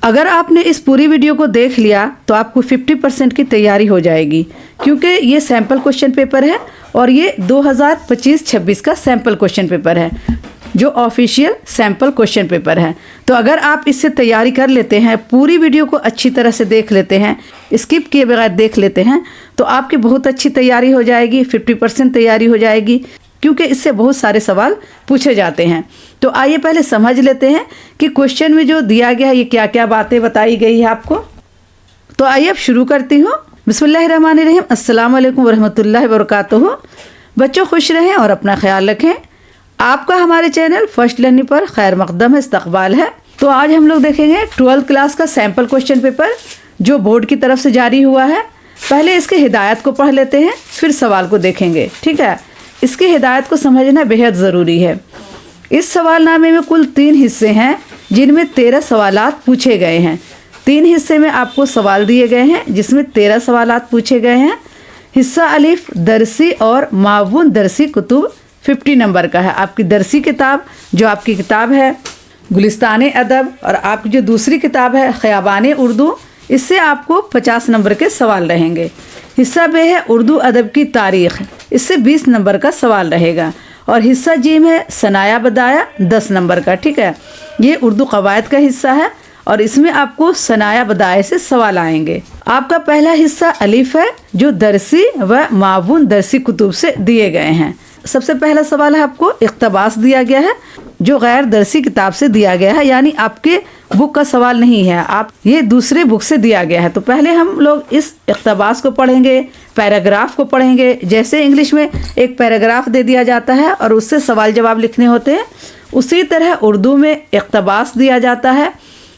अगर आपने इस पूरी वीडियो को देख लिया तो आपको 50% की तैयारी हो जाएगी, क्योंकि ये सैम्पल क्वेश्चन पेपर है और ये 2025-26 का सैम्पल क्वेश्चन पेपर है, जो ऑफिशियल सैम्पल क्वेश्चन पेपर है। तो अगर आप इससे तैयारी कर लेते हैं, पूरी वीडियो को अच्छी तरह से देख लेते हैं, स्किप किए बगैर देख लेते हैं, तो आपकी बहुत अच्छी तैयारी हो जाएगी, 50% तैयारी हो जाएगी, क्योंकि इससे बहुत सारे सवाल पूछे जाते हैं। तो आइए पहले समझ लेते हैं कि क्वेश्चन में जो दिया गया है ये क्या क्या बातें बताई गई है आपको। तो आइए अब शुरू करती हूँ। बिस्मिल्लाहिर्रहमानिर्रहीम, अस्सलाम वालेकुम वरहमतुल्लाहि वबरकातुहू। बच्चों खुश रहें और अपना ख्याल रखें। आपका हमारे चैनल फर्स्ट लर्निंग पर खैर मकदम है, इस्तकबाल है। तो आज हम लोग देखेंगे 12th क्लास का सैम्पल क्वेश्चन पेपर जो बोर्ड की तरफ से जारी हुआ है। पहले इसके हिदायत को पढ़ लेते हैं, फिर सवाल को देखेंगे, ठीक है। इसकी हिदायत को समझना बेहद ज़रूरी है। इस सवालनामे में कुल 3 हिस्से हैं, जिनमें 13 सवालात पूछे गए हैं। 3 हिस्से में आपको सवाल दिए गए हैं, जिसमें 13 सवालात पूछे गए हैं। हिस्सा अलिफ दरसी और मावून दरसी कुतुब 50 नंबर का है। आपकी दरसी किताब जो आपकी किताब है गुलिस्तान अदब, और आपकी जो दूसरी किताब है ख़याबान उर्दू, इससे आपको 50 नंबर के सवाल रहेंगे। हिस्सा बे है उर्दू अदब की तारीख़, इससे 20 नंबर का सवाल रहेगा। और हिस्सा जीम है सनाया बदाया 10 नंबर का, ठीक है। ये उर्दू कवायद का हिस्सा है और इसमें आपको सनाया बदाया से सवाल आएंगे। आपका पहला हिस्सा अलिफ है, जो दरसी व मावून दरसी कुतुब से दिए गए हैं। सबसे पहला सवाल है आपको इक़्तिबास दिया गया है, जो गैर दरसी किताब से दिया गया है, यानी आपके बुक का सवाल नहीं है, आप ये दूसरे बुक से दिया गया है। तो पहले हम लोग इस इक़्तिबास को पढ़ेंगे, पैराग्राफ को पढ़ेंगे। जैसे इंग्लिश में एक पैराग्राफ दे दिया जाता है और उससे सवाल जवाब लिखने होते हैं, उसी तरह उर्दू में इक़्तिबास दिया जाता है।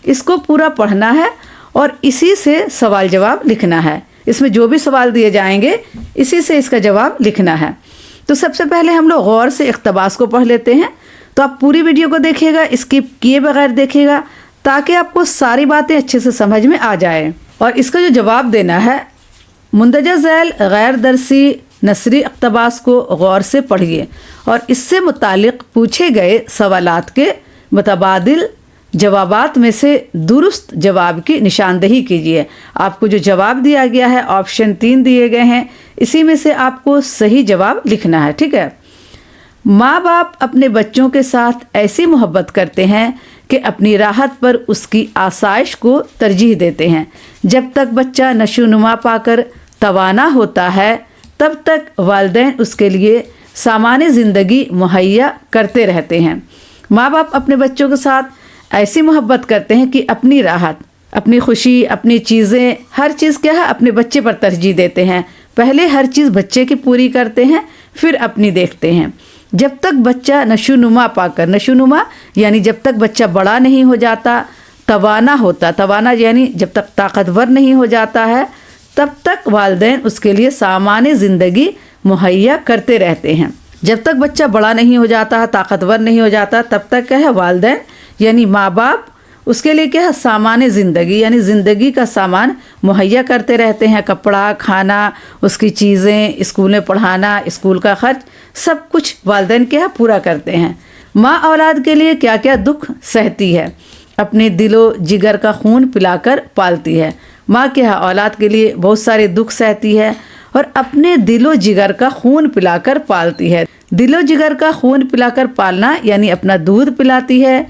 इसको पूरा पढ़ना है और इसी से सवाल जवाब लिखना है। इसमें जो भी सवाल दिए जाएंगे इसी से इसका जवाब लिखना है। तो सबसे पहले हम लोग गौर से इक़्तिबास को पढ़ लेते हैं। तो आप पूरी वीडियो को देखिएगा, स्किप किए बगैर देखिएगा, ताकि आपको सारी बातें अच्छे से समझ में आ जाए। और इसका जो जवाब देना है, मुंदरजा झैल गैर दरसी नसरी इक़्तिबास को गौर से पढ़िए और इससे मुतालिक पूछे गए सवालात के मुतबादिल जवाबात में से दुरुस्त जवाब की निशानदही कीजिए। आपको जो जवाब दिया गया है, ऑप्शन 3 दिए गए हैं, इसी में से आपको सही जवाब लिखना है, ठीक है। माँ बाप अपने बच्चों के साथ ऐसी मोहब्बत करते हैं कि अपनी राहत पर उसकी आसाइश को तरजीह देते हैं। जब तक बच्चा नशोनुमा पाकर तवाना होता है, तब तक वालिदैन उसके लिए सामान्य ज़िंदगी मुहैया करते रहते हैं। माँ बाप अपने बच्चों के साथ ऐसी मोहब्बत करते हैं कि अपनी राहत, अपनी खुशी, अपनी चीज़ें, हर चीज़ क्या है अपने बच्चे पर तरजीह देते हैं। पहले हर चीज़ बच्चे की पूरी करते हैं, फिर अपनी देखते हैं। जब तक बच्चा नशोनुमा पाकर, नशोनुमा यानी जब तक बच्चा बड़ा नहीं हो जाता, तवाना होता, तवाना यानी जब तक ताकतवर नहीं हो जाता है, तब तक वालिदैन उसके लिए सामान्य ज़िंदगी मुहैया करते रहते हैं। जब तक बच्चा बड़ा नहीं हो जाता, ताकतवर नहीं हो जाता, तब तक क्या है वालिदैन यानी माँ बाप उसके लिए क्या है सामान्य ज़िंदगी यानी ज़िंदगी का सामान मुहैया करते रहते हैं। कपड़ा, खाना, उसकी चीज़ें, स्कूल में पढ़ाना, स्कूल का खर्च, सब कुछ वालिदैन क्या है पूरा करते हैं। माँ औलाद के लिए क्या क्या दुख सहती है, अपने दिलो जिगर का खून पिलाकर पालती है। माँ क्या है औलाद के लिए बहुत सारे दुख सहती है और अपने दिलो जिगर का खून पिलाकर पालती है। दिलो जिगर का खून पिलाकर पालना यानी अपना दूध पिलाती है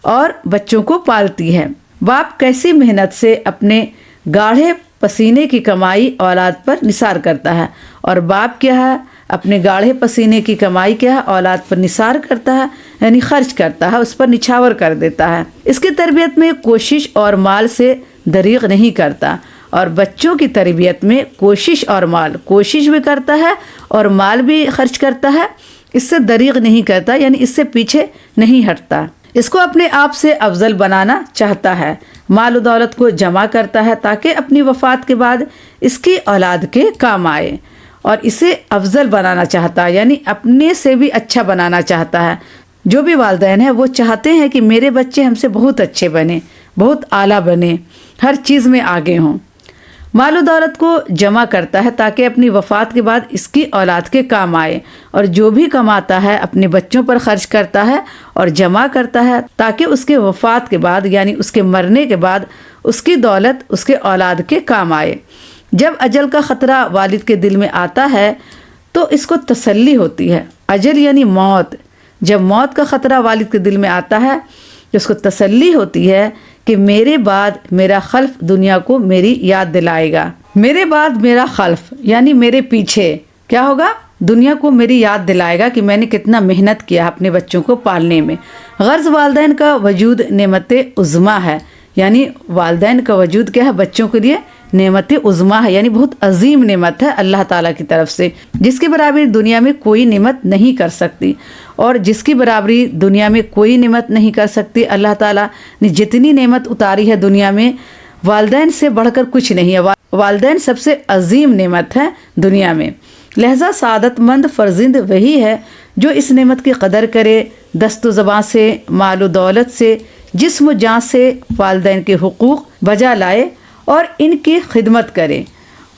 और बच्चों को पालती है। बाप कैसी मेहनत से अपने गाढ़े पसीने की कमाई औलाद पर निसार करता है, और बाप क्या है अपने गाढ़े पसीने की कमाई क्या है औलाद पर निसार करता है, यानी खर्च करता है, उस पर निछावर कर देता है। इसकी तरबियत में कोशिश और माल से दरीग नहीं करता, और बच्चों की तरबियत में कोशिश और माल, कोशिश भी करता है और माल भी खर्च करता है, इससे दरीग नहीं करता यानी इससे पीछे नहीं हटता। इसको अपने आप से अफजल बनाना चाहता है, माल दौलत को जमा करता है ताकि अपनी वफ़ात के बाद इसकी औलाद के काम आए, और इसे अफजल बनाना चाहता है यानी अपने से भी अच्छा बनाना चाहता है। जो भी वालिदैन हैं वो चाहते हैं कि मेरे बच्चे हमसे बहुत अच्छे बने, बहुत आला बने, हर चीज़ में आगे हों। माल दौलत को जमा करता है ताकि अपनी वफ़ात के बाद इसकी औलाद के काम आए, और जो भी कमाता है अपने बच्चों पर खर्च करता है और जमा करता है ताकि उसके वफ़ात के बाद यानी उसके मरने के बाद उसकी दौलत उसके औलाद के काम आए। जब अजल का ख़तरा वालिद के दिल में आता है तो इसको तसल्ली होती है। अजल यानी मौत, जब मौत का ख़तरा वालिद के दिल में आता है तो उसको तसल्ली होती है कि मेरे बाद मेरा खल्फ दुनिया को मेरी याद दिलाएगा। मेरे बाद मेरा खल्फ यानी मेरे पीछे क्या होगा, दुनिया को मेरी याद दिलाएगा कि मैंने कितना मेहनत किया अपने बच्चों को पालने में। गर्ज़ वालिदैन का वजूद नेमत उज़्मा है, यानी वालिदैन का वजूद क्या है, बच्चों के लिए नेमत उज़्मा है, यानी बहुत अजीम नेमत है अल्लाह ताला की तरफ से, जिसकी बराबरी दुनिया में कोई नेमत नहीं कर सकती। और जिसकी बराबरी दुनिया में कोई नेमत नहीं कर सकती, अल्लाह ताला ने जितनी नेमत उतारी है दुनिया में, वालिदैन से बढ़कर कुछ नहीं है। वालिदैन सबसे अजीम नेमत है दुनिया में। लिहाजा सादतमंद फ़र्ज़िंद वही है जो इस नेमत की कदर करे, दस्त ज़बां से, माल दौलत से, जिस्म जान से वालिदैन के हुकूक बजा लाए और इनकी खिदमत करे।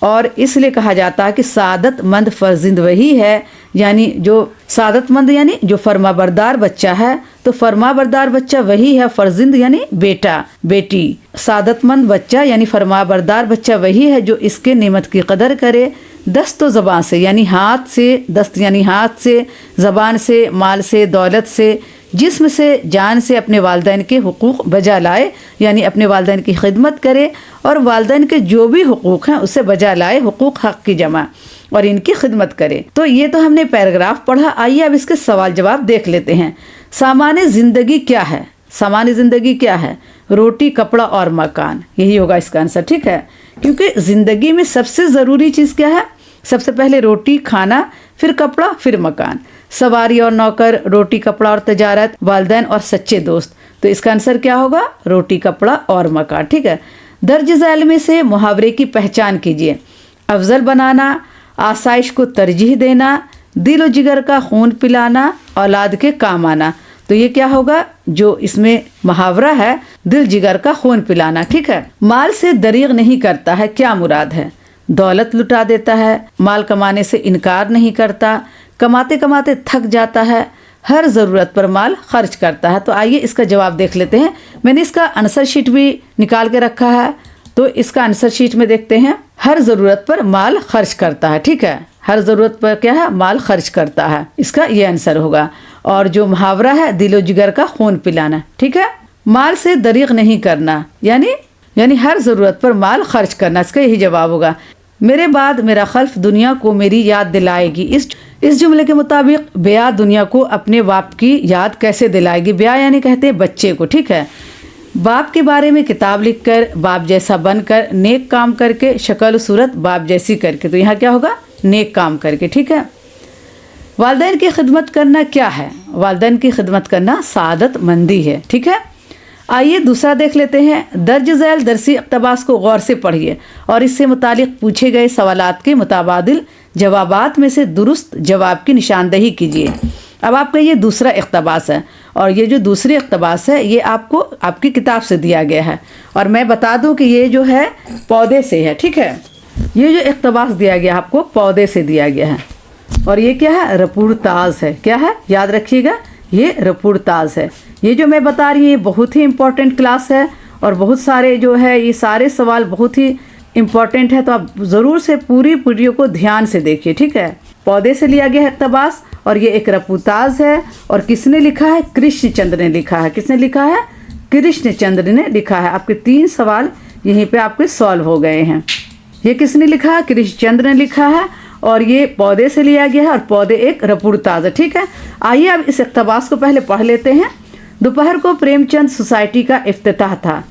और इसलिए कहा जाता है कि सादतमंद फ़र्ज़िंद वही है, यानी जो सादतमंद यानी जो फरमाबरदार बच्चा है, तो फरमाबरदार बच्चा वही है, फ़र्ज़िंद यानी बेटा बेटी। सादतमंद बच्चा यानी फरमाबरदार बच्चा वही है जो इसके नेमत की कदर करे, दस्त व ज़बान से यानी हाथ से, दस्त यानी हाथ से, ज़बान से, माल से, दौलत से, जिस्म से, जान से अपने वालिदैन के हुकूक बजा लाए, यानी अपने वालिदैन की खिदमत करे और वालिदैन के जो भी हुकूक हैं उसे बजा लाए, हुकूक हक़ की जमा, और इनकी खिदमत करे। तो ये तो हमने पैराग्राफ पढ़ा। आइए अब इसके सवाल जवाब देख लेते हैं। सामान्य ज़िंदगी क्या है? सामान्य ज़िंदगी क्या है? रोटी, कपड़ा और मकान, यही होगा इसका आंसर। ठीक है, क्योंकि ज़िंदगी में सबसे ज़रूरी चीज़ क्या है? सबसे पहले रोटी, खाना, फिर कपड़ा, फिर मकान। सवारी और नौकर, रोटी, कपड़ा और तजारत, वालिदैन और सच्चे दोस्त। तो इसका आंसर क्या होगा? रोटी, कपड़ा और मकान। ठीक है, दर्ज झैल में से मुहावरे की पहचान कीजिए। अफजल बनाना, आसाइश को तरजीह देना, दिल और जिगर का खून पिलाना, औलाद के काम आना। तो ये क्या होगा? जो इसमें मुहावरा है, दिल जिगर का खून पिलाना। ठीक है, माल से दरीग नहीं करता है, क्या मुराद है? दौलत लुटा देता है, माल कमाने से इनकार नहीं करता, कमाते कमाते थक जाता है, हर ज़रूरत पर माल खर्च करता है। तो आइए इसका जवाब देख लेते हैं। मैंने इसका आंसर शीट भी निकाल के रखा है, तो इसका आंसर शीट में देखते हैं। हर ज़रूरत पर माल खर्च करता है। ठीक है, हर ज़रूरत पर क्या है? माल खर्च करता है, इसका ये आंसर होगा। और जो मुहावरा है, दिलो जिगर का खून पिलाना। ठीक है, माल से दरीग नहीं करना यानी हर ज़रूरत पर माल खर्च करना, इसका यही जवाब होगा। मेरे बाद मेरा खल्फ दुनिया को मेरी याद दिलाएगी। इस जुमले के मुताबिक ब्या दुनिया को अपने बाप की याद कैसे दिलाएगी? ब्या यानी कहते हैं बच्चे को। ठीक है, बाप के बारे में किताब लिखकर, बाप जैसा बनकर, नेक काम करके, शक्ल सूरत बाप जैसी करके। तो यहाँ क्या होगा? नेक काम करके। ठीक है, वालिदैन की खिदमत करना क्या है? वालिदैन की खिदमत करना सादत मंदी है। ठीक है, आइए दूसरा देख लेते हैं। दर्ज झैल दरसी इक़्तिबास को गौर से पढ़िए और इससे मुतालिक पूछे गए सवालात के मुताबादिल जवाबात में से दुरुस्त जवाब की निशानदही कीजिए। अब आपका ये दूसरा इक़्तिबास है, और ये जो दूसरी इक़्तिबास है ये आपको आपकी किताब से दिया गया है। और मैं बता दूं कि ये जो है पौधे से है। ठीक है, ये जो इक़्तिबास दिया गया आपको पौधे से दिया गया है, और ये क्या है? रपूरताज है। क्या है? याद रखिएगा, ये रपूरताज है। ये जो मैं बता रही हूँ ये बहुत ही इम्पोर्टेंट क्लास है, और बहुत सारे जो है ये सारे सवाल बहुत ही इम्पोर्टेंट है, तो आप ज़रूर से पूरी वीडियो को ध्यान से देखिए। ठीक है, पौधे से लिया गया है इक़्तिबास, और ये एक रपूरताज है। और किसने लिखा है? कृष्णचंद्र ने लिखा है। किसने लिखा है? कृष्णचंद्र ने लिखा है। आपके 3 सवाल यहीं पे आपके सॉल्व हो गए हैं। ये किसने लिखा है? कृष्णचंद्र ने लिखा है, और ये पौधे से लिया गया है, और पौधे एक रपूरताज है। ठीक है, आइए अब इस इक़्तिबास को पहले पढ़ लेते हैं। दोपहर को प्रेमचंद सोसाइटी का इफ्तिताह था।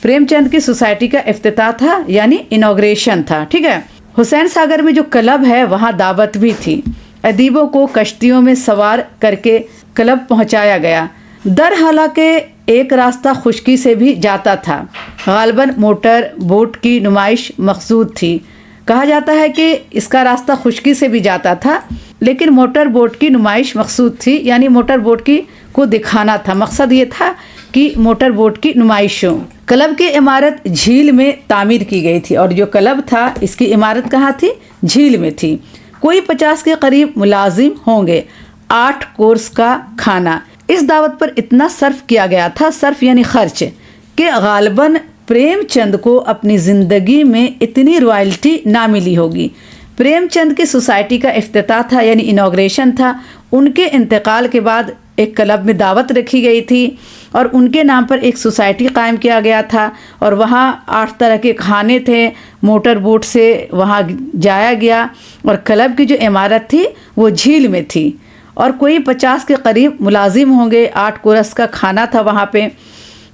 प्रेमचंद की सोसाइटी का इफ्तिताह था यानी इनॉग्रेशन था। ठीक है, हुसैन सागर में जो क्लब है वहाँ दावत भी थी। अदीबों को कश्तियों में सवार करके क्लब पहुँचाया गया। दर हालांकि एक रास्ता खुश्की से भी जाता था। गालबन मोटर बोट की नुमाइश मकसूद थी। कहा जाता है कि इसका रास्ता खुश्की से भी जाता था, लेकिन मोटर बोट की नुमाइश मकसूद थी, यानी मोटर बोट की को दिखाना था। मकसद ये था कि मोटर बोट की नुमाइश हो। क्लब की इमारत झील में तामीर की गई थी, और जो क्लब था इसकी इमारत कहाँ थी? झील में थी। कोई 50 के करीब मुलाजिम होंगे, 8 कोर्स का खाना। इस दावत पर इतना सर्फ किया गया था, सर्फ यानी खर्च, कि गालिबन प्रेमचंद को अपनी ज़िंदगी में इतनी रॉयल्टी ना मिली होगी। प्रेमचंद की सोसाइटी का इफ्तिताह था, यानी इनॉग्रेशन था। उनके इंतकाल के बाद एक क्लब में दावत रखी गई थी और उनके नाम पर एक सोसाइटी कायम किया गया था, और वहाँ 8 तरह के खाने थे। मोटर बोट से वहाँ जाया गया, और क्लब की जो इमारत थी वो झील में थी, और कोई 50 के करीब मुलाजिम होंगे, 8 कोर्स का खाना था वहाँ पे।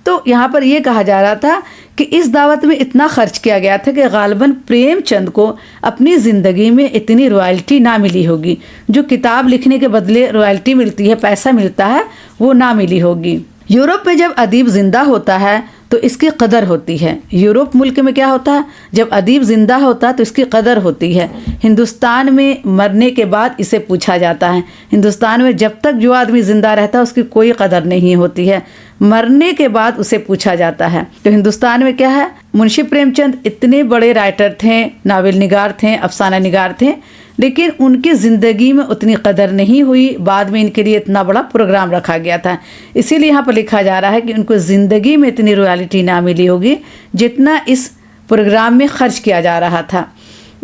तो यहाँ पर यह कहा जा रहा था कि इस दावत में इतना खर्च किया गया था कि गालिबन प्रेमचंद को अपनी ज़िंदगी में इतनी रॉयल्टी ना मिली होगी। जो किताब लिखने के बदले रॉयल्टी मिलती है, पैसा मिलता है, वो ना मिली होगी। यूरोप में जब अदीब ज़िंदा होता है तो इसकी कदर होती है। यूरोप मुल्क में क्या होता है? जब अदीब ज़िंदा होता है तो इसकी कदर होती है। हिंदुस्तान में मरने के बाद इसे पूछा जाता है। हिंदुस्तान में जब तक जो आदमी ज़िंदा रहता है उसकी कोई कदर नहीं होती है, मरने के बाद उसे पूछा जाता है। तो हिंदुस्तान में क्या है? मुंशी प्रेमचंद इतने बड़े राइटर थे, नावल निगार थे, अफसाना निगार थे, लेकिन उनकी ज़िंदगी में उतनी कदर नहीं हुई। बाद में इनके लिए इतना बड़ा प्रोग्राम रखा गया था, इसीलिए यहाँ पर लिखा जा रहा है कि उनको ज़िंदगी में इतनी रॉयल्टी ना मिली होगी जितना इस प्रोग्राम में खर्च किया जा रहा था।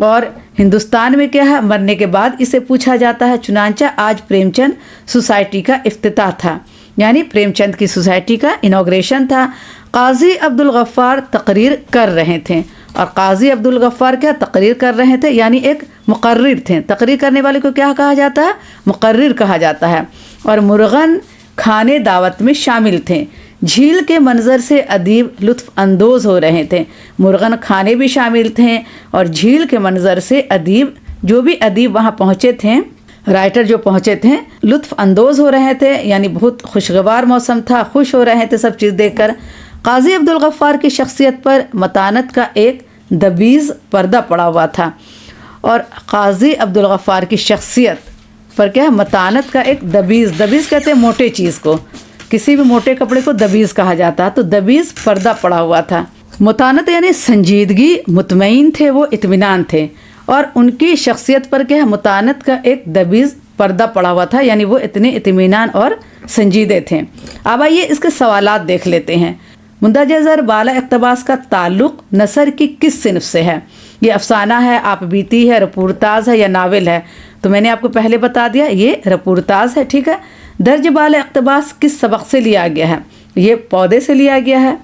और हिंदुस्तान में क्या है? मरने के बाद इसे पूछा जाता है। चुनांचा आज प्रेमचंद सोसाइटी का इफ्तिताह था, यानी प्रेमचंद की सोसाइटी का इनॉग्रेशन था। काजी अब्दुल गफ्फार तकरीर कर रहे थे, और काजी अब्दुल गफ्फार क्या तकरीर कर रहे थे? यानी एक मुकर्रिर थे। तकरीर करने वाले को क्या कहा जाता है? मुकर्रिर कहा जाता है। और मुर्गन खाने दावत में शामिल थे। झील के मंजर से अदीब लुत्फ़ अंदोज़ हो रहे थे। मुर्गन खाने भी शामिल थे, और झील के मंजर से अदीब, जो भी अदीब वहाँ पहुँचे थे, राइटर जो पहुँचे थे, लुत्फ़ अंदोज़ हो रहे थे, यानी बहुत खुशगवार मौसम था, खुश हो रहे थे सब चीज़ देखकर। काजी अब्दुल गफ्फार की शख्सियत पर मतानत का एक दबीज़ पर्दा पड़ा हुआ था। और काजी अब्दुल गफ्फार की शख्सियत पर क्या है? मतानत का एक दबीज़ कहते हैं मोटे चीज़ को, किसी भी मोटे कपड़े को दबीज़ कहा जाता है, तो दबीज़ पर्दा पड़ा हुआ था। मतानत यानी संजीदगी, मुतमईन थे वो, इत्मीनान थे, और उनकी शख्सियत पर क्या है? मतानत का एक दबीज़ पर्दा पड़ा हुआ था, यानी वो इतने इत्मीनान और संजीदे थे। अब आइए इसके सवालात देख लेते हैं। मुंदजर बाला इक़्तिबास का ताल्लुक़ नसर की किस सिनफ से है? ये अफसाना है, आप बीती है, रपोर्ताज है, या नावल है? तो मैंने आपको पहले बता दिया, ये रपोर्ताज है, ठीक है। दर्ज बाला इक़्तिबास किस सबक से लिया गया है? ये पौधे से लिया गया है।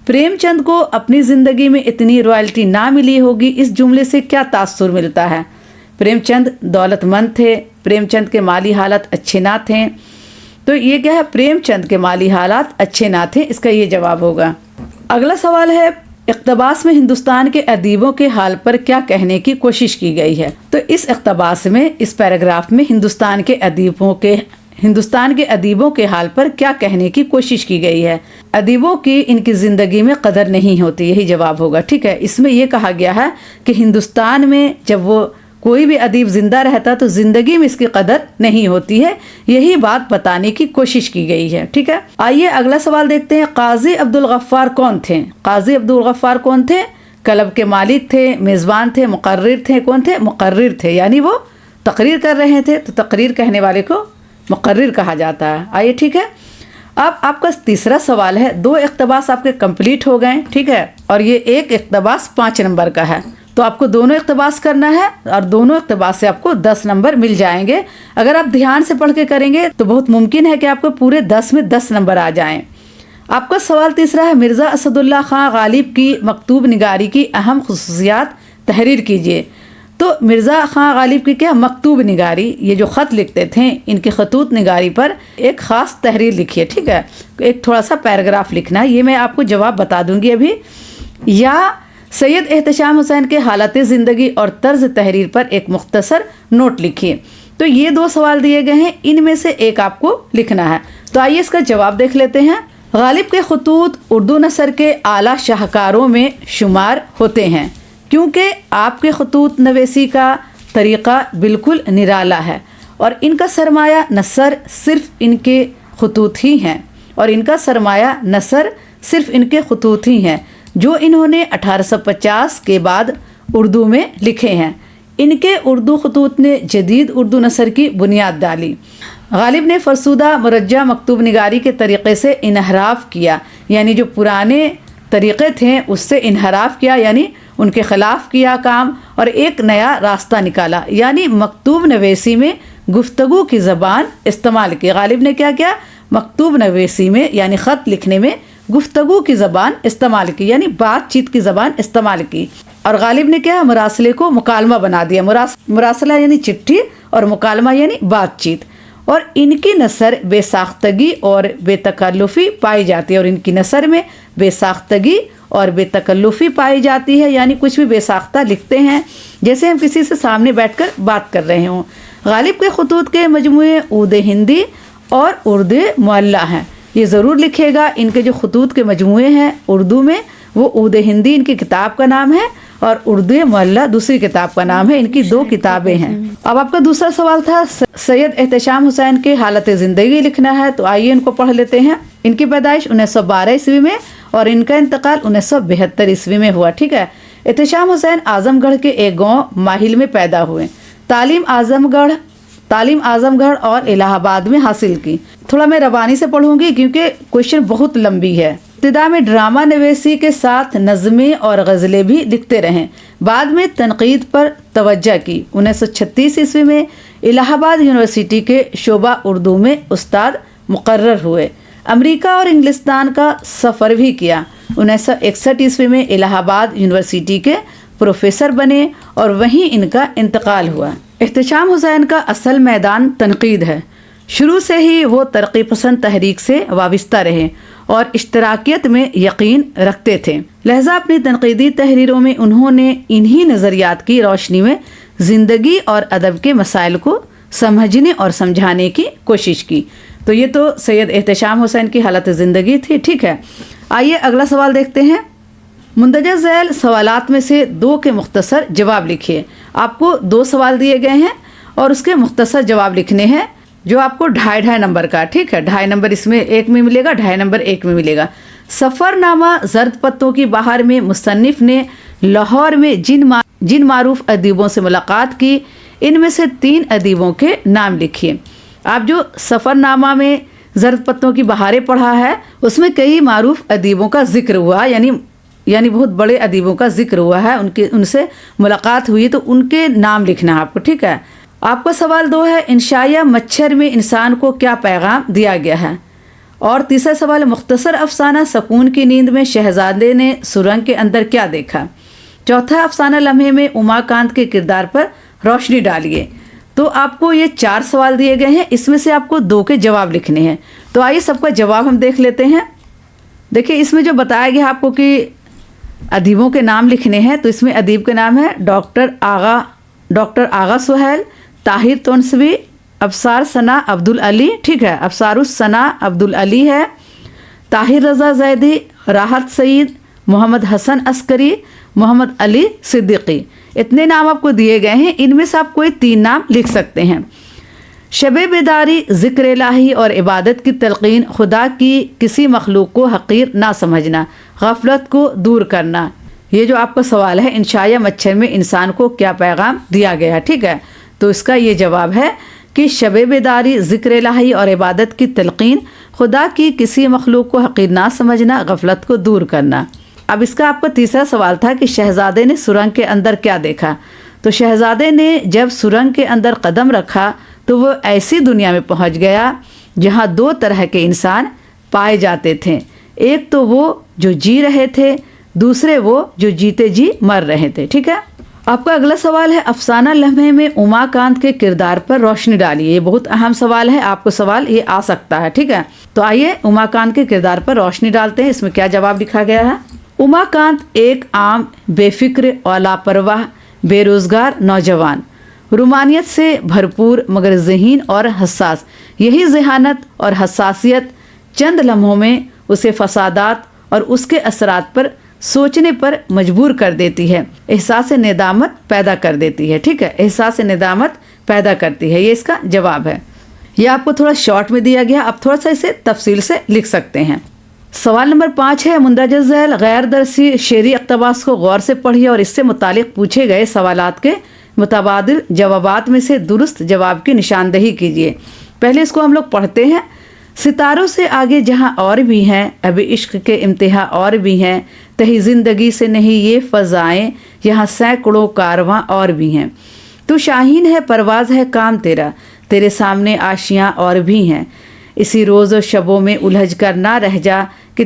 प्रेमचंद को अपनी ज़िंदगी में इतनी रॉयल्टी ना मिली होगी, इस जुमले से क्या तासुर मिलता है? प्रेमचंद दौलतमंद थे, प्रेमचंद के माली हालात अच्छे ना थे। तो ये क्या है? प्रेमचंद के माली हालात अच्छे ना थे, इसका ये जवाब होगा। अगला सवाल है, इक़्तिबास में हिंदुस्तान के अदीबों के हाल पर क्या कहने की कोशिश की गई है? तो इस इक़्तिबास में, इस पैराग्राफ में हिंदुस्तान के अदीबों के हाल पर क्या कहने की कोशिश की गई है? अदीबों की इनकी ज़िंदगी में कदर नहीं होती, यही जवाब होगा, ठीक है। इसमें यह कहा गया है कि हिंदुस्तान में जब वो कोई भी अदीब ज़िंदा रहता तो ज़िंदगी में इसकी कदर नहीं होती है, यही बात बताने की कोशिश की गई है, ठीक है। आइए अगला सवाल देखते हैं। काजी अब्दुल गफ्फार कौन थे? काजी अब्दुल गफ्फार कौन थे? क्लब के मालिक थे, मेज़बान थे, मुकर्रिर थे। कौन थे? मुकर्रिर थे, यानी वो तकरीर कर रहे थे, तो तकरीर कहने वाले को मुकर्रिर कहा जाता है। आइए, ठीक है। अब आपका तीसरा सवाल है, 2 इक़्तिबास आपके कंप्लीट हो गए, ठीक है, और ये एक इक़्तिबास 5 नंबर का है, तो आपको दोनों इक़्तिबास करना है, और दोनों इक़्तिबास से आपको 10 नंबर मिल जाएंगे। अगर आप ध्यान से पढ़ के करेंगे तो बहुत मुमकिन है कि आपको पूरे 10 में 10 नंबर आ जाएं। आपका सवाल तीसरा है, मिर्ज़ा असदुल्ला खां गालिब की मकतूब निगारी की अहम खुसूसियात तहरीर कीजिए। तो मिर्ज़ा खां गालिब की क्या मकतूब निगारी, ये जो ख़त लिखते थे, इनकी खतूत निगारी पर एक ख़ास तहरीर लिखिए, ठीक है। एक थोड़ा सा पैराग्राफ लिखना है, ये मैं आपको जवाब बता दूंगी अभी। या सैयद एहतशाम हुसैन के हालत ज़िंदगी और तर्ज तहरीर पर एक मुख्तसर नोट लिखिए। तो ये 2 सवाल दिए गए हैं, इनमें से एक आपको लिखना है। तो आइए इसका जवाब देख लेते हैं। गालिब के खतूत उर्दू नसर के आला शाहकारों में शुमार होते हैं, क्योंकि आपके खतूत नवेसी का तरीक़ा बिल्कुल निराला है, और इनका सरमाया नसर सिर्फ इनके खतूत ही हैं, और इनका सरमाया नसर सिर्फ इनके खतूत ही हैं जो इन्होंने 1850 के बाद उर्दू में लिखे हैं। इनके उर्दू खतूत ने जदीद उर्दू नसर की बुनियाद डाली। गालिब ने फरसुदा मुरज्जा मकतूब निगारी के तरीक़े से इनहराफ किया, यानी जो पुराने तरीक़े थे उससे इनहराफ किया, यानी उनके ख़िलाफ़ किया काम और एक नया रास्ता निकाला, यानी मकतूब नवेसी में गुफ्तगू की ज़बान इस्तेमाल की। गालिब ने क्या किया? मकतूब नवेसी में यानी ख़त लिखने में गुफ्तगू की ज़बान इस्तेमाल की, यानी बातचीत की ज़बान इस्तेमाल की। और गालिब ने क्या? मुरासले को मुकालमा बना दिया। मुरासला यानी चिट्ठी और मुकालमा यानी बातचीत। और इनकी नसर बेसाख्तगी और बेतकल्लुफ़ी पाई जाती है, और इनकी नसर में बेसाख्तगी और बेतकल्लुफ़ी पाई जाती है, यानी कुछ भी बेसाख्ता लिखते हैं जैसे हम किसी से सामने बैठकर बात कर रहे हों। गालिब के खतूत के मजमूए उर्द हिंदी और उर्द मुअल्ला हैं। ये ज़रूर लिखेगा, इनके जो खतूत के मजमूए हैं उर्दू में वो उर्द हिंदी इनकी किताब का नाम है और उर्दू मुअल्ला दूसरी किताब का नाम है। इनकी 2 किताबें हैं। अब आपका दूसरा सवाल था सैयद एहतशाम हुसैन के हालत ज़िंदगी लिखना है, तो आइए इनको पढ़ लेते हैं। इनकी पैदाइश 1912 ईस्वी में और इनका इंतकाल 1972 ईस्वी में हुआ। ठीक है। एहतशाम हुसैन आजमगढ़ के एक गाँव माहिल में पैदा हुए। तालीम आजमगढ़ और इलाहाबाद में हासिल की। थोड़ा मैं रवानी से पढ़ूंगी क्योंकि क्वेश्चन बहुत लंबी है। इब्तिदा में ड्रामा नवेसी के साथ नज़में और गज़लें भी लिखते रहें। बाद में तनकीद पर तवज्जो की। 1936 ईस्वी में इलाहाबाद यूनिवर्सिटी के शोबा उर्दू में उस्ताद मुकर्रर हुए। अमेरिका और इंग्लिस्तान का सफ़र भी किया। 1961 ईस्वी में इलाहाबाद यूनिवर्सिटी के प्रोफेसर बने और वहीं इनका इंतकाल हुआ। एहतशाम हुसैन का असल मैदान तनकीद है। शुरू से ही वो तरक्की पसंद तहरीक से वाबस्ता रहे और इश्तराकियत में यकीन रखते थे। लिहाजा अपनी तनकीदी तहरीरों में उन्होंने इन्हीं नज़रियात की रोशनी में ज़िंदगी और अदब के मसाइल को समझने और समझाने की कोशिश की। तो ये तो सैयद एहतशाम हुसैन की हालत ज़िंदगी थी। ठीक है। आइए अगला सवाल देखते हैं। मुंदरजा झैल सवालात में से 2 के मुख्तसर जवाब लिखिए। आपको 2 सवाल दिए गए हैं और उसके मुख्तसर जवाब लिखने हैं, जो आपको 2.5 नंबर का। ठीक है। 2.5 नंबर इसमें एक में मिलेगा, 2.5 नंबर एक में मिलेगा। सफ़रनामा ज़र्द पत्तों की बहार में मुसन्निफ़ ने लाहौर में जिन मारूफ अदीबों से मुलाकात की, इनमें से 3 अदीबों के नाम लिखिए। आप जो सफ़रनामा में ज़र्द पत्तों की बहारें पढ़ा है उसमें कई मारूफ अदीबों का जिक्र हुआ, यानी बहुत बड़े अदीबों का जिक्र हुआ है, उनसे मुलाकात हुई, तो उनके नाम लिखना है आपको। ठीक है। आपका सवाल 2 है, इंशाया मच्छर में इंसान को क्या पैगाम दिया गया है। और तीसरा सवाल, मुख्तसर अफसाना सकून की नींद में शहजादे ने सुरंग के अंदर क्या देखा। चौथा अफसाना लम्हे में उमाकांत के किरदार पर रोशनी डालिए। तो आपको ये 4 सवाल दिए गए हैं, इसमें से आपको 2 के जवाब लिखने हैं। तो आइए सबका जवाब हम देख लेते हैं। देखिए इसमें जो बताया गया आपको कि अदीबों के नाम लिखने हैं, तो इसमें अदीब के नाम है डॉक्टर आगा सुहैल, ताहिर तोनसवी, अबसार सना अब्दुल अली। ठीक है। अबसारुस सना अब्दुल अली है, ताहिर रज़ा ज़ैदी, राहत सईद, मोहम्मद हसन अस्करी, मोहम्मद अली सिद्दीकी। इतने नाम आपको दिए गए हैं, इनमें से आप कोई 3 नाम लिख सकते हैं। शब बेदारी, ज़िक्र इलाही और इबादत की तलक़ीन, खुदा की किसी मखलूक को हक़ीर ना समझना, गफलत को दूर करना। ये जो आपका सवाल है, इंशाया मच्छर में इंसान को क्या पैगाम दिया गया है। ठीक है। तो इसका ये जवाब है कि शब बेदारी, ज़िक्र इलाही और इबादत की तलक़ीन, खुदा की किसी मखलूक को हक़ीर ना समझना, गफलत को दूर करना। अब इसका आपका तीसरा सवाल था कि शहज़ादे ने सुरंग के अंदर क्या देखा। तो शहज़ादे ने जब सुरंग के अंदर कदम रखा तो वो ऐसी दुनिया में पहुंच गया जहां 2 तरह के इंसान पाए जाते थे। एक तो वो जो जी रहे थे, दूसरे वो जो जीते जी मर रहे थे। ठीक है। आपका अगला सवाल है, अफसाना लम्हे में उमाकांत के किरदार पर रोशनी डालिए। ये बहुत अहम सवाल है, आपको सवाल ये आ सकता है। ठीक है। तो आइए उमाकांत के किरदार पर रोशनी डालते हैं। इसमें क्या जवाब लिखा गया है। उमाकांत एक आम, बेफिक्र और लापरवाह बेरोज़गार नौजवान, रूमानियत से भरपूर मगर ज़हीन और हसास। यही ज़हानत और हसासियत चंद लम्हों में उसे फसादात और उसके असरात पर सोचने पर मजबूर कर देती है, एहसास नेदामत पैदा कर देती है। ठीक है। एहसास नेदामत पैदा करती है, ये इसका जवाब है। यह आपको थोड़ा शॉर्ट में दिया गया, आप थोड़ा सा इसे तफसील से लिख सकते हैं। सवाल नंबर 5 है, मुंदरजा झैल गैर दरसी शेरी इक़्तिबास को गौर से पढ़िए और इससे मुतालिक पूछे गए सवालात के मुतबादिल जवाबात में से दुरुस्त जवाब की निशानदही कीजिए। पहले इसको हम लोग पढ़ते हैं। सितारों से आगे जहाँ और भी हैं, अभी इश्क के इम्तिहा और भी हैं, तही ज़िंदगी से नहीं ये फ़ज़ाएँ, यहाँ सैकड़ों कारवां और भी हैं। तू शाहीन है परवाज़ है काम तेरा, तेरे सामने आशियाँ और भी हैं। इसी रोज़ और शबों में उलझ कर ना रह जा कि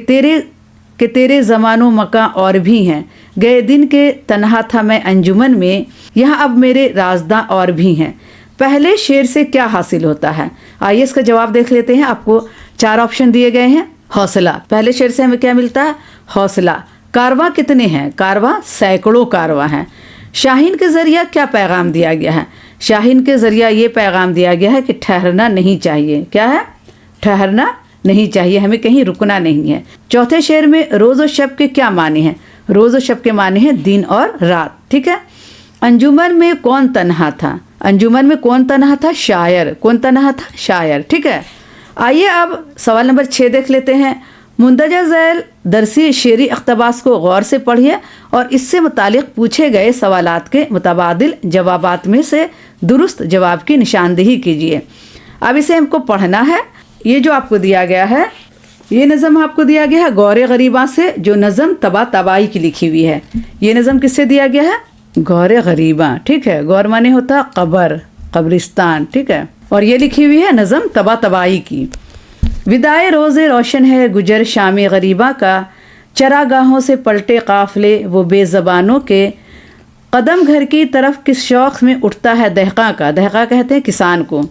तेरे ज़मानों मकां और भी हैं। गए दिन के तन्हा था मैं अंजुमन में, यहाँ अब मेरे राज़दां और भी हैं। पहले शेर से क्या हासिल होता है? आइए इसका जवाब देख लेते हैं। आपको 4 ऑप्शन दिए गए हैं। हौसला, पहले शेर से हमें क्या मिलता है? हौसला। कारवां कितने हैं? कारवां सैकड़ों कारवां हैं। शाहीन के ज़रिया क्या पैगाम दिया गया है? शाहीन के ज़रिया ये पैगाम दिया गया है कि ठहरना नहीं चाहिए। क्या है? ठहरना नहीं चाहिए, हमें कहीं रुकना नहीं है। चौथे शेर में रोज़ और शब के क्या माने हैं? रोज़ और शब के माने हैं दिन और रात। ठीक है। अंजुमन में कौन तन्हा था? अंजुमन में कौन तन्हा था? शायर। कौन तन्हा था? शायर। ठीक है। आइए अब सवाल नंबर 6 देख लेते हैं। मुंदरजा झैल दरसी शेरी इक़्तिबास को गौर से पढ़िए और इससे मुतालिक पूछे गए सवालात के मुतबादिल जवाबात में से दुरुस्त जवाब की निशानदही कीजिए। अब इसे हमको पढ़ना है। ये जो आपको दिया गया है, ये नज़म आपको दिया गया है गौर गरीबा से, जो नज़म तबा तबाई की लिखी हुई है। ये नज़म किससे दिया गया है? गौर गरीबा। ठीक है। गौर माने होता कब्र, कब्रिस्तान। ठीक है। और ये लिखी हुई है नज़म तबा तबाई की। विदाए रोज़े रोशन है गुजर शामी गरीबा का, चरागाहों से पलटे काफ़िले वो बेज़बानों के, कदम घर की तरफ किस शौक़ में उठता है दहका का। दहका कहते हैं किसान को।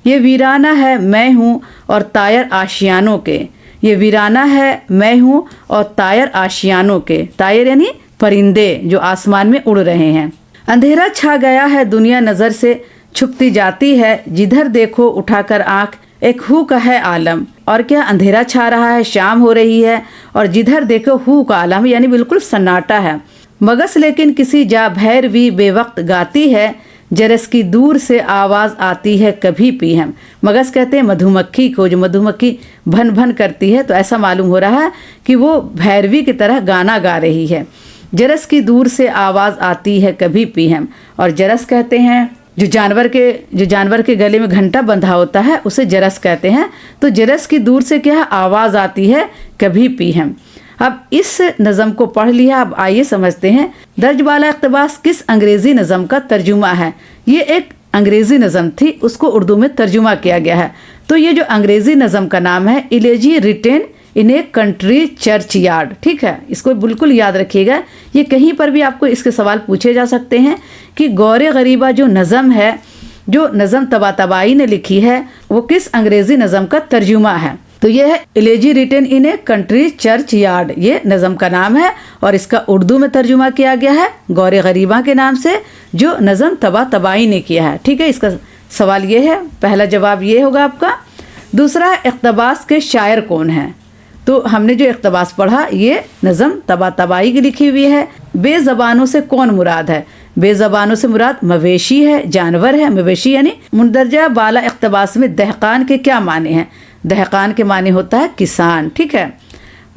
ये वीराना है मैं हूँ और तायर आशियानों के। ये वीराना है मैं हूँ और तायर आशियानों के। तायर यानी परिंदे जो आसमान में उड़ रहे हैं। अंधेरा छा गया है दुनिया नज़र से छुपती जाती है, जिधर देखो उठाकर आँख एक हू का है आलम। और क्या? अंधेरा छा रहा है, शाम हो रही है और जिधर देखो हू का आलम यानी बिल्कुल सन्नाटा है। मगस लेकिन किसी जा भैरवी बेवक्त गाती है, जरस की दूर से आवाज़ आती है कभी पीहम। मगस कहते हैं मधुमक्खी को, जो मधुमक्खी भन भन करती है, तो ऐसा मालूम हो रहा है कि वो भैरवी की तरह गाना गा रही है। जरस की दूर से आवाज़ आती है कभी पीहम। और जरस कहते हैं जो जानवर के गले में घंटा बंधा होता है उसे जरस कहते हैं। तो जरस की दूर से क्या आवाज़ आती है कभी पीहम। अब इस नज़म को पढ़ लिया। अब आइए समझते हैं दर्ज वाला इक़्तिबास किस अंग्रेज़ी नज़म का तर्जुमा है। ये एक अंग्रेज़ी नज़म थी, उसको उर्दू में तर्जुमा किया गया है। तो ये जो अंग्रेज़ी नज़म का नाम है elegy written in a country churchyard. ठीक है। इसको बिल्कुल याद रखिएगा। ये कहीं पर भी आपको इसके सवाल पूछे जा सकते हैं कि गौर गरीबा जो नज़म है, जो नज़म तबा तबाई ने लिखी है, वो किस अंग्रेज़ी नज़म का तर्जुमा है। तो ये है elegy written in a country churchyard, ये नज़म का नाम है और इसका उर्दू में तर्जुमा किया गया है गौर गरीबा के नाम से, जो नज़म तबा तबाई ने किया है। ठीक है। इसका सवाल ये है, पहला जवाब ये होगा आपका। दूसरा, इक़्तिबास के शायर कौन है? तो हमने जो इक़्तिबास पढ़ा ये नज़म तबा तबाई की लिखी हुई है। बेज़बानों से कौन मुराद है? बेज़बानों से मुराद मवेशी है, जानवर है। मवेशी यानी मुंदरजा बाला इक़्तिबास में दहकान के क्या माने हैं? दहकान के माने होता है किसान। ठीक है।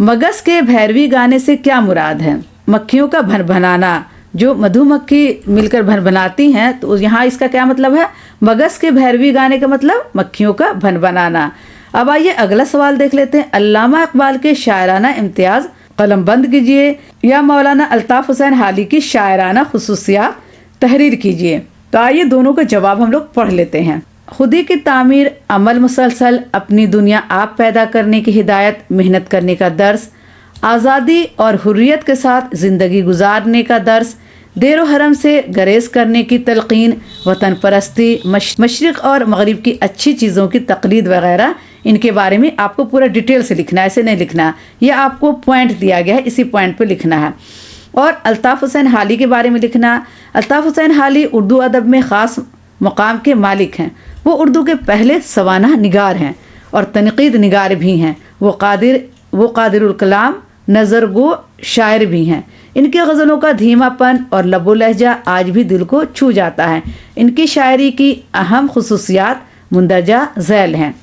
मगस के भैरवी गाने से क्या मुराद है? मक्खियों का भनभनाना, जो मधुमक्खी मिलकर भनभनाती हैं, तो यहाँ इसका क्या मतलब है? मगस के भैरवी गाने का मतलब मक्खियों का भनभनाना। अब आइए अगला सवाल देख लेते हैं। अल्लामा इकबाल के शायराना इम्तियाज़ कलम बंद कीजिए या मौलाना अल्ताफ़ हुसैन हाली की शायराना खुसूसियात तहरीर कीजिए। तो आइए दोनों का जवाब हम लोग पढ़ लेते हैं। खुदी की तामीर, अमल मुसलसल, अपनी दुनिया आप पैदा करने की हिदायत, मेहनत करने का दर्स, आज़ादी और हुर्रियत के साथ ज़िंदगी गुजारने का दर्स, देरो हरम से गरेज करने की तलकीन, वतन परस्ती, मशरिक़ और मगरिब की अच्छी चीज़ों की तकलीद वगैरह, इनके बारे में आपको पूरा डिटेल से लिखना है, ऐसे नहीं लिखना। यह आपको पॉइंट दिया गया है, इसी पॉइंट पे लिखना है। और अल्ताफ़ हुसैन हाली के बारे में लिखना। अल्ताफ़ हुसैन हाली उर्दू अदब में ख़ास मकाम के मालिक हैं। वो उर्दू के पहले सवाना निगार हैं और तनक़ीद निगार भी हैं। वो क़ादिरुल कलाम, नज़रगो शायर भी हैं। इनकी गज़लों का धीमापन और लबो लहजा आज भी दिल को छू जाता है। इनकी शायरी की अहम खुसूसियात मुंदरजा झैल हैं।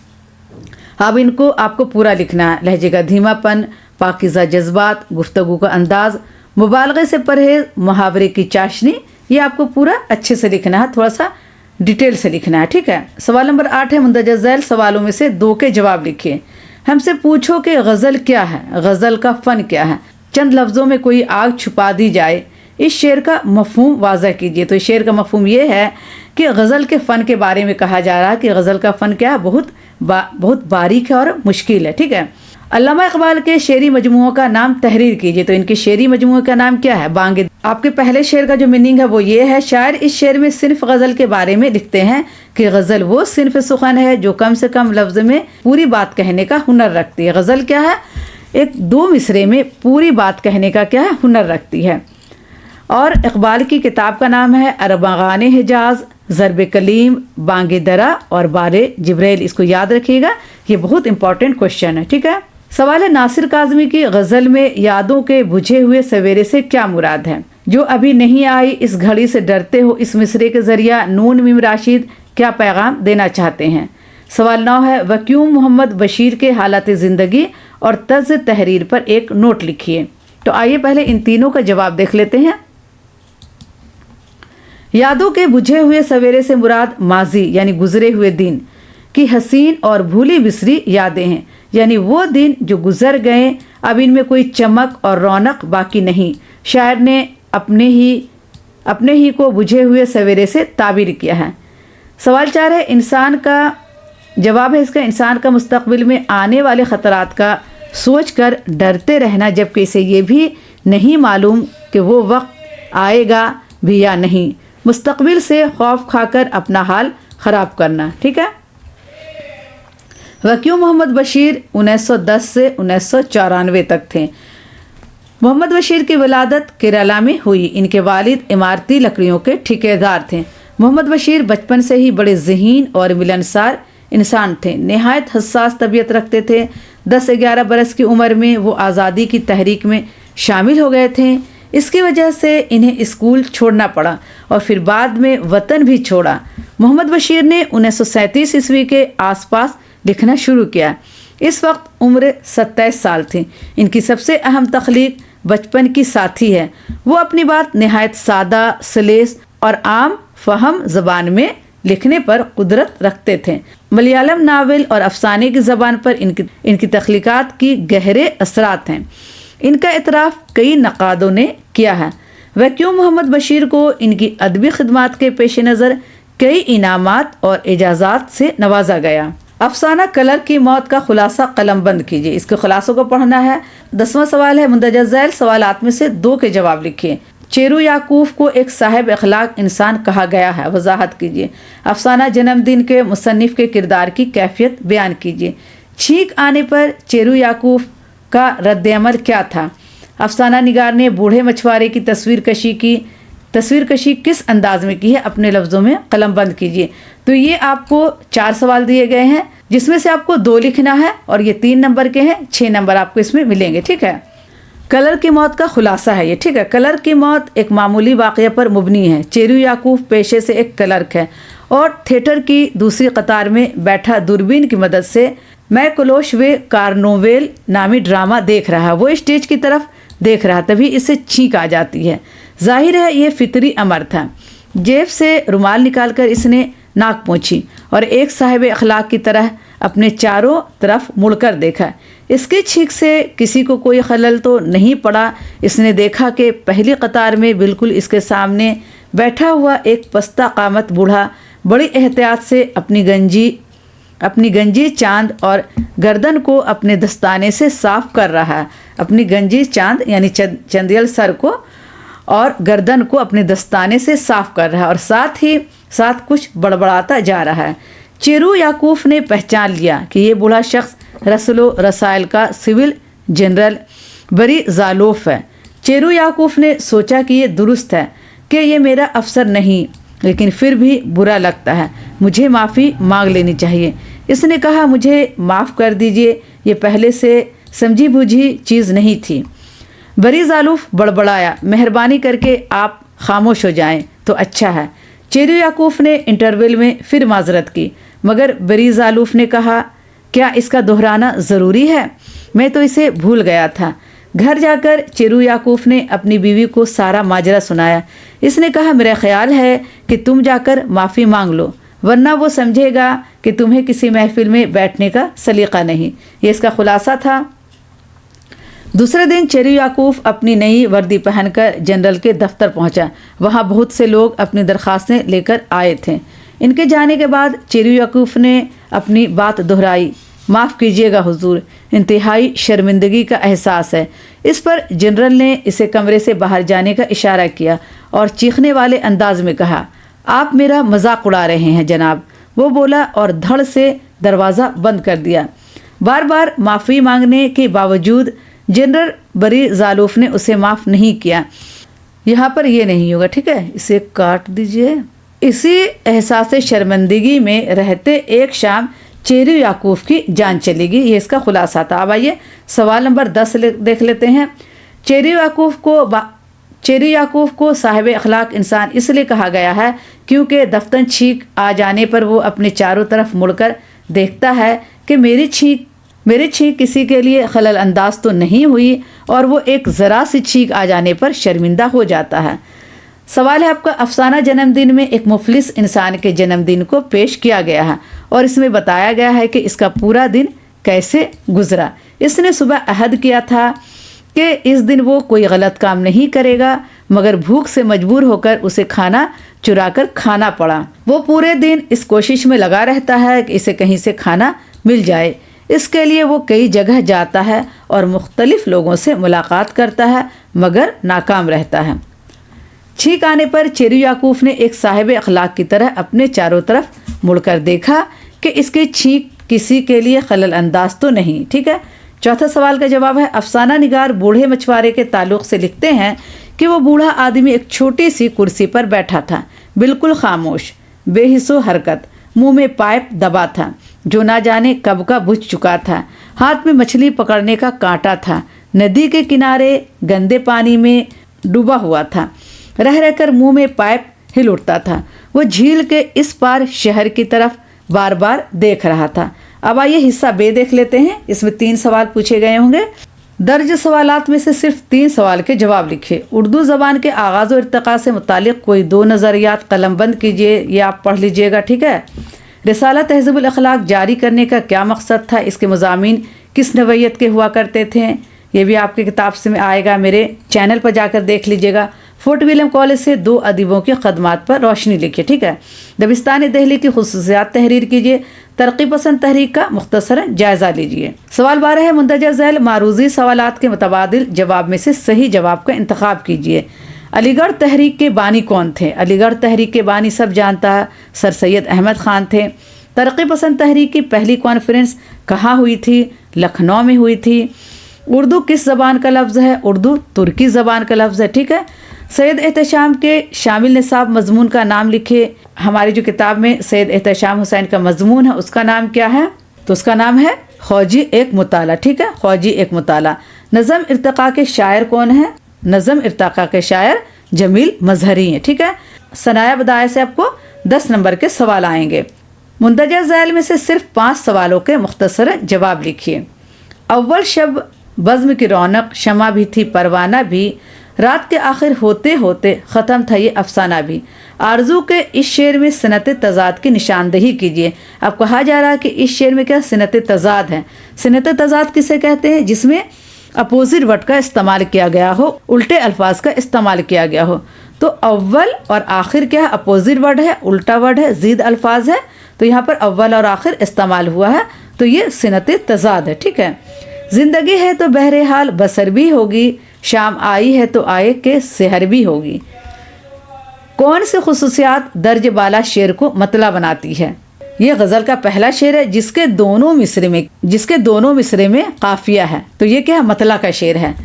अब इनको आपको पूरा लिखना है। लहजे का धीमापन, पाकीज़ा जज्बात, गुफ्तगू का अंदाज, मुबालगे से परहेज, मुहावरे की चाशनी, ये आपको पूरा अच्छे से लिखना है, थोड़ा सा डिटेल से लिखना है, ठीक है। सवाल नंबर 8 है, मुंदरजा झैल सवालों में से 2 के जवाब लिखिए। हमसे पूछो कि गज़ल क्या है, गज़ल का फ़न क्या है। चंद लफ्ज़ों में कोई आग छुपा दी जाए, इस शेर का मफ़हूम वाज़ह कीजिए। तो इस शेर का मफ़हूम ये है कि गज़ल के फ़न के बारे में कहा जा रहा है कि गज़ल का फ़न क्या है, बहुत बारीक है और मुश्किल है, ठीक है। अल्लामा इकबाल के शेरी मजमूओं का नाम तहरीर कीजिए। तो इनके शेरी मजमूओं का नाम क्या है, बांगे। आपके पहले शेर का जो मीनिंग है वो ये है, शायर इस शेर में सिर्फ गज़ल के बारे में लिखते हैं कि गज़ल वो सिर्फ सुखन है जो कम से कम लफ्ज़ में पूरी बात कहने का हुनर रखती है। गज़ल क्या है, एक 2 मिसरे में पूरी बात कहने का क्या है, हुनर रखती है। और इकबाल की किताब का नाम है अरबागान हिजाज, ज़रब कलीम, बांगे दरा और बारे जिब्रैल। इसको याद रखिएगा, ये बहुत इंपॉर्टेंट क्वेश्चन है, ठीक है। सवाल है, नासिर काज़मी की गज़ल में यादों के बुझे हुए सवेरे से क्या मुराद है। जो अभी नहीं आई इस घड़ी से डरते हो, इस मिसरे के ज़रिया नून मीम राशिद क्या पैगाम देना चाहते हैं। सवाल 9 है, वक्यूम मोहम्मद बशीर के हालात ज़िंदगी और तर्ज तहरीर पर एक नोट लिखिए। तो आइए पहले इन तीनों का जवाब देख लेते हैं। यादों के बुझे हुए सवेरे से मुराद माजी यानी गुजरे हुए दिन की हसीन और भूली बिसरी यादें हैं, यानी वो दिन जो गुजर गए, अब इनमें कोई चमक और रौनक बाकी नहीं। शायर ने अपने ही को बुझे हुए सवेरे से ताबीर किया है। सवाल 4 है, इंसान का जवाब है इसका, इंसान का मुस्तकबिल में आने वाले ख़तरात का सोच कर डरते रहना, जबकि इसे ये भी नहीं मालूम कि वो वक्त आएगा भी या नहीं। मुस्तकबिल से खौफ खाकर अपना हाल ख़राब करना, ठीक है। वक्यूम मोहम्मद बशीर 1910 से 1994 तक थे। मोहम्मद बशीर की विलादत केरला में हुई। इनके वालिद इमारती लकड़ियों के ठेकेदार थे। मोहम्मद बशीर बचपन से ही बड़े ज़हीन और मिलनसार इंसान थे, नहायत हसास तबीयत रखते थे। 10-11 बरस की उम्र में वो आज़ादी की तहरीक में शामिल हो गए थे। इसकी वजह से इन्हें स्कूल छोड़ना पड़ा और फिर बाद में वतन भी छोड़ा। मोहम्मद बशीर ने 1937 ईस्वी के आसपास लिखना शुरू किया। इस वक्त उम्र 27 साल थी। इनकी सबसे अहम तख्लीक बचपन की साथी है। वो अपनी बात नहायत सादा, सलेस और आम फहम ज़बान में लिखने पर कुदरत रखते थे। मलयालम नावल और अफसाने की ज़बान पर इनकी तख्लीकात की गहरे असरात हैं। इनका इतराफ़ कई नक़ादों ने किया है। वक्यूम मोहम्मद बशीर को इनकी अदबी खिदमात के पेश नज़र कई इनामात और एजाज़ात से नवाजा गया। अफसाना कलर की मौत का खुलासा कलमबंद कीजिए। इसके खुलासों को पढ़ना है। 10वां सवाल है, मुंदरजा झैल सवालात में से 2 के जवाब लिखिए। चेरू याकूफ को एक साहिब अखलाक इंसान कहा गया है, वजाहत कीजिए। अफसाना जन्मदिन के मुसन्निफ के किरदार की कैफियत बयान कीजिए। छींक आने पर चेरू याकूफ का रद्द-ए-अमल क्या था। अफसाना निगार ने बूढ़े मछुआरे की तस्वीर कशी किस अंदाज में की है, अपने लफ्ज़ों में कलमबंद कीजिए। तो ये आपको 4 सवाल दिए गए हैं, जिसमें से आपको 2 लिखना है और ये 3 नंबर के हैं। 6 नंबर आपको इसमें मिलेंगे, ठीक है। कलर की मौत का खुलासा है ये, ठीक है। कलर की मौत एक मामूली वाक़या पर मुबनी है। चेरू याकूफ पेशे से एक क्लर्क है और थिएटर की दूसरी कतार में बैठा दूरबीन की मदद से मैं क्लोश वे कार्नोवेल नामी ड्रामा देख रहा। वो स्टेज की तरफ देख रहा, तभी इसे छींक आ जाती है। जाहिर है ये फितरी अमर था। जेब से रुमाल निकालकर इसने नाक पोंछी और एक साहिब अखलाक की तरह अपने चारों तरफ मुड़कर देखा। इसकी छींक से किसी को कोई खलल तो नहीं पड़ा। इसने देखा कि पहली कतार में बिल्कुल इसके सामने बैठा हुआ एक पस्ता कामत बूढ़ा बड़ी एहतियात से अपनी गंजी चांद और गर्दन को अपने दस्ताने से साफ कर रहा है। अपनी गंजी चांद यानी चंदियल सर को और गर्दन को अपने दस्ताने से साफ कर रहा है और साथ ही साथ कुछ बड़बड़ाता जा रहा है। चेरू याकूफ ने पहचान लिया कि ये बूढ़ा शख्स रसलो रसायल का सिविल जनरल बरी ज़ालोफ है। चेरू याकूफ ने सोचा कि ये दुरुस्त है कि ये मेरा अफसर नहीं, लेकिन फिर भी बुरा लगता है, मुझे माफ़ी मांग लेनी चाहिए। इसने कहा, मुझे माफ़ कर दीजिए, ये पहले से समझी बूझी चीज़ नहीं थी। बरी ज़ालूफ बड़बड़ाया, मेहरबानी करके आप खामोश हो जाएं तो अच्छा है। चेरू याकूफ ने इंटरवल में फिर माजरत की, मगर बरी ज़ालूफ ने कहा क्या इसका दोहराना ज़रूरी है? मैं तो इसे भूल गया था। घर जाकर चेरू याकूफ ने अपनी बीवी को सारा माजरा सुनाया। इसने कहा, मेरा ख्याल है कि तुम जाकर माफ़ी मांग लो, वरना वो समझेगा कि तुम्हें किसी महफिल में बैठने का सलीका नहीं। ये इसका खुलासा था। दूसरे दिन चेरू याकूफ अपनी नई वर्दी पहनकर जनरल के दफ्तर पहुंचा। वहां बहुत से लोग अपनी दरख्वास्तें लेकर आए थे। इनके जाने के बाद चेरू याकूफ ने अपनी बात दोहराई। माफ़ कीजिएगा हुजूर, इंतहाई शर्मिंदगी का एहसास है। इस पर जनरल ने इसे कमरे से बाहर जाने का इशारा किया और चीखने वाले अंदाज में कहा, आप मेरा मजाक उड़ा रहे हैं जनाब। वो बोला और धड़ से दरवाज़ा बंद कर दिया। बार बार माफ़ी मांगने के बावजूद जनरल बरी जालूफ ने उसे माफ़ नहीं किया। यहाँ पर ये नहीं होगा, ठीक है, इसे काट दीजिए। इसी एहसास शर्मिंदगी में रहते एक शाम चेरू याकूफ की जान चलेगी। ये इसका खुलासा था। अब आइए सवाल नंबर 10 देख लेते हैं। चेरू याकूफ को साहिब अखलाक इंसान इसलिए कहा गया है क्योंकि दफ्तन छींक आ जाने पर वो अपने चारों तरफ मुड़कर देखता है कि मेरी छींक किसी के लिए खलल अंदाज तो नहीं हुई, और वो एक ज़रा सी छींक आ जाने पर शर्मिंदा हो जाता है। सवाल है आपका, अफसाना जन्मदिन में एक मुफलिस इंसान के जन्मदिन को पेश किया गया है और इसमें बताया गया है कि इसका पूरा दिन कैसे गुजरा। इसने सुबह अहद किया था कि इस दिन वो कोई गलत काम नहीं करेगा, मगर भूख से मजबूर होकर उसे खाना चुराकर खाना पड़ा। वो पूरे दिन इस कोशिश में लगा रहता है कि इसे कहीं से खाना मिल जाए। इसके लिए वो कई जगह जाता है और मुख्तलिफ लोगों से मुलाकात करता है, मगर नाकाम रहता है। छींक आने पर चेरू याकूफ ने एक साहिब अखलाक की तरह अपने चारों तरफ मुड़कर देखा कि इसकी छींक किसी के लिए खलल अंदाज तो नहीं। ठीक है। चौथा सवाल का जवाब है, अफसाना निगार बूढ़े मछुआरे के ताल्लुक से लिखते हैं कि वो बूढ़ा आदमी एक छोटी सी कुर्सी पर बैठा था, बिल्कुल खामोश, बेहिस्सो हरकत, मुंह में पाइप दबा था जो ना जाने कब का बुझ चुका था। हाथ में मछली पकड़ने का कांटा था। नदी के किनारे गंदे पानी में डूबा हुआ था। रह रहकर मुंह में पाइप हिल उठता था। वो झील के इस पार शहर की तरफ बार बार देख रहा था। अब आइए हिस्सा बे देख लेते हैं। इसमें 3 सवाल पूछे गए होंगे। दर्ज सवालात में से सिर्फ 3 सवाल के जवाब लिखिए। उर्दू ज़बान के आगाज़ और इर्तिक़ा से मुतालिक कोई 2 नज़रियात कलमबंद कीजिए या आप पढ़ लीजिएगा। ठीक है। रिसाला तहज़ीबुल अखलाक जारी करने का क्या मकसद था? इसके मज़ामीन किस नवैयत के हुआ करते थे? ये भी आपकी किताब से में आएगा। मेरे चैनल पर जाकर देख लीजिएगा। फोर्ट विलियम कॉलेज से 2 अदीबों की खदमात पर रोशनी लिखिए। ठीक है। दबिस्तान दहली की खुसूसियात तहरीर कीजिए। तरक्की पसंद तहरीक का मुख्तसरन जायज़ा लीजिए। सवाल 12 है, मुंदरजा झैल मारूजी सवालात के मुतबादिल जवाब में से सही जवाब का इंतखाब कीजिए। अलीगढ़ तहरीक के बानी कौन थे? अलीगढ़ तहरीक के बानी सब जानता है, सर सैयद अहमद ख़ान थे। तरक्की पसंद तहरीक की पहली कॉन्फ्रेंस कहाँ हुई थी? लखनऊ में हुई थी। उर्दू किस ज़बान का लफ्ज़ है? उर्दू तुर्की ज़बान का लफ्ज़ है। ठीक है। सैयद एहतशाम के शामिल निसाब मजमून का नाम लिखिए। हमारी जो किताब में सैयद एहतशाम हुसैन का मजमून है उसका नाम क्या है? तो उसका नाम है खौजी एक मुताला। ठीक है, खौजी एक मुताला। नज़म इर्तिक़ा के शायर कौन है? नज़म इर्तिक़ा के शायर जमील मजहरी हैं। ठीक है। सनाया बदाया से आपको 10 नंबर के सवाल आएंगे। मुंदरजा झैल में से सिर्फ 5 सवालों के मुख्तसर जवाब लिखिए। अव्वल शब बज़्म की रौनक, शमा भी थी परवाना भी, रात के आखिर होते होते ख़त्म था ये अफसाना भी। आरजू के इस शेर में सनत तज़ाद की निशानदही कीजिए। अब कहा जा रहा है कि इस शेर में क्या सनत तज़ाद है। सनत तज़ाद किसे कहते हैं? जिसमें अपोजिट वर्ड का इस्तेमाल किया गया हो, उल्टे अल्फाज का इस्तेमाल किया गया हो। तो अव्वल और आखिर क्या है? अपोजिट वर्ड है, उल्टा वर्ड है, ज़ीद अल्फाज है। तो यहाँ पर अव्वल और आखिर इस्तेमाल हुआ है, तो ये सनत तज़ाद है। ठीक है। ज़िंदगी है तो बहरहाल बसर भी होगी, शाम आई है तो आए के सेहर भी होगी। कौन सी खुसूसियात दर्ज बाला शेर को मतला बनाती है? ये गज़ल का पहला शेर है जिसके दोनों मिसरे में काफिया है। तो ये क्या है? मतला का शेर है।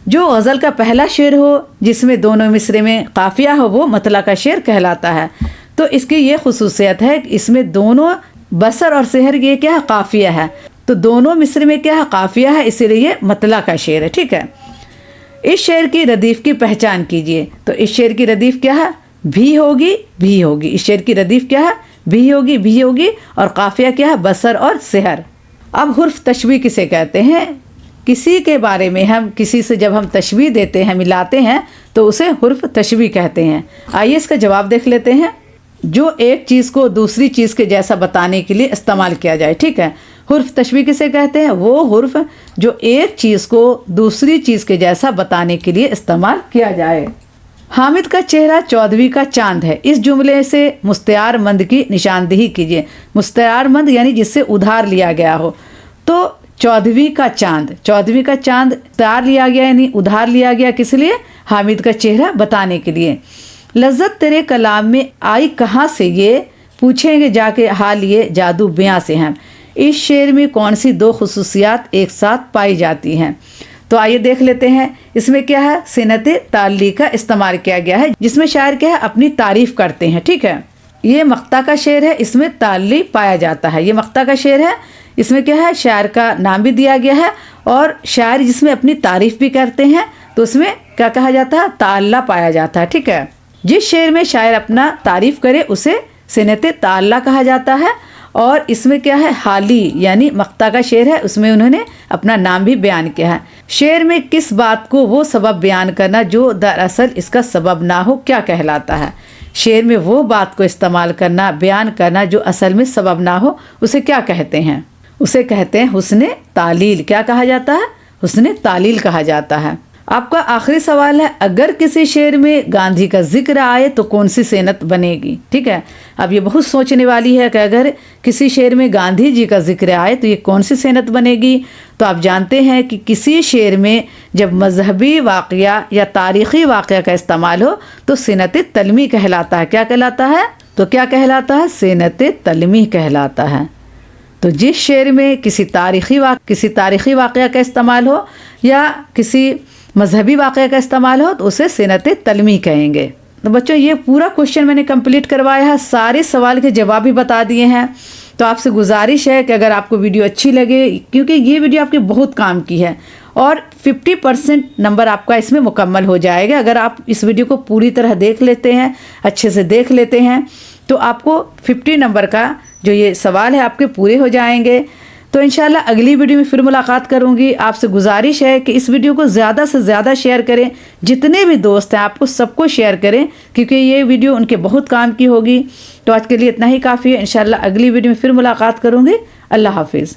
जो गज़ल का पहला शेर हो जिसमें दोनों मिसरे में काफिया हो वो मतला का शेर कहलाता है। तो इसकी ये खुसूसियत है कि इसमें दोनों बसर और सेहर ये क्या है? काफिया है। तो दोनों मिसरे में क्या है? काफिया है, इसीलिए ये मतला का शेर है। ठीक है। इस शेर की रदीफ की पहचान कीजिए। तो इस शेर की रदीफ क्या है? भी होगी भी होगी। इस शेर की रदीफ क्या है? भी होगी भी होगी। और काफिया क्या है? बसर और सेहर। अब हुर्फ तशबीह किसे कहते हैं? किसी के बारे में हम किसी से जब हम तशबीह देते हैं, मिलाते हैं, तो उसे हुर्फ तशबीह कहते हैं। आइए इसका जवाब देख लेते हैं। जो एक चीज़ को दूसरी चीज़ के जैसा बताने के लिए इस्तेमाल किया जाए, ठीक है। हुर्फ तशबीह किसे कहते हैं? वो हुर्फ जो एक चीज़ को दूसरी चीज़ के जैसा बताने के लिए इस्तेमाल किया जाए। हामिद का चेहरा चौदहवीं का चांद है। इस जुमले से मुस्तआरमंद की निशानदेही कीजिए। मुस्तआरमंद यानी जिससे उधार लिया गया हो। तो चौदहवीं का चांद, चौदहवीं का चांद उधार लिया गया यानी उधार लिया गया किस लिए? हामिद का चेहरा बताने के लिए। लज्जत तेरे कलाम में आई कहाँ से, ये पूछेंगे जाके हाल ये जादू बयां से हैं। इस शेर में कौन सी दो खुसूसियात एक साथ पाई जाती हैं? तो आइए देख लेते हैं। इसमें क्या है? सिनते ताली का इस्तेमाल किया गया है, जिसमें शायर क्या है? अपनी तारीफ करते हैं, ठीक है। ये मक्ता का शेर है, इसमें ताली पाया जाता है। ये मक्ता का शेर है, इसमें क्या है? शायर का नाम भी दिया गया है और शायर जिसमें अपनी तारीफ भी करते हैं, तो उसमें क्या कहा जाता है? ताल्ला पाया जाता है, ठीक है। जिस शेर में शायर अपना तारीफ करे उसे सिनते ताल्ला कहा जाता है। और इसमें क्या है? हाली यानी मक्ता का शेर है, उसमें उन्होंने अपना नाम भी बयान किया है। शेर में किस बात को वो सबब बयान करना जो दरअसल इसका सबब ना हो, क्या कहलाता है? शेर में वो बात को इस्तेमाल करना, बयान करना जो असल में सबब ना हो, उसे क्या कहते हैं? उसे कहते हैं हुस्ने तालील। क्या कहा जाता है? हुस्ने तालील कहा जाता है। आपका आखिरी सवाल है, अगर किसी शेर में गांधी का जिक्र आए तो कौन सी सेनत बनेगी? ठीक है, अब ये बहुत सोचने वाली है कि अगर किसी शेर में गांधी जी का जिक्र आए तो ये कौन सी सेनत बनेगी। तो आप जानते हैं कि किसी शेर में जब मजहबी वाक़या या तारीख़ी वाक़या का इस्तेमाल हो तो सेनत तलमी कहलाता है। क्या कहलाता है? तो क्या कहलाता है? सेनत तलमी कहलाता है। तो जिस शेर में किसी तारीख़ी वाक़या का इस्तेमाल हो या किसी मजहबी वाक़या का इस्तेमाल हो तो उसे सेनत तलमी कहेंगे। तो बच्चों ये पूरा क्वेश्चन मैंने कंप्लीट करवाया है, सारे सवाल के जवाब भी बता दिए हैं। तो आपसे गुजारिश है कि अगर आपको वीडियो अच्छी लगे, क्योंकि ये वीडियो आपके बहुत काम की है और 50% नंबर आपका इसमें मुकम्मल हो जाएगा। अगर आप इस वीडियो को पूरी तरह देख लेते हैं, अच्छे से देख लेते हैं, तो आपको 50 नंबर का जो ये सवाल है आपके पूरे हो जाएंगे। तो इंशाल्लाह अगली वीडियो में फिर मुलाकात करूंगी। आपसे गुजारिश है कि इस वीडियो को ज़्यादा से ज़्यादा शेयर करें, जितने भी दोस्त हैं आपको सबको शेयर करें, क्योंकि ये वीडियो उनके बहुत काम की होगी। तो आज के लिए इतना ही काफ़ी है। इंशाल्लाह अगली वीडियो में फिर मुलाकात करूंगी। अल्लाह हाफिज़।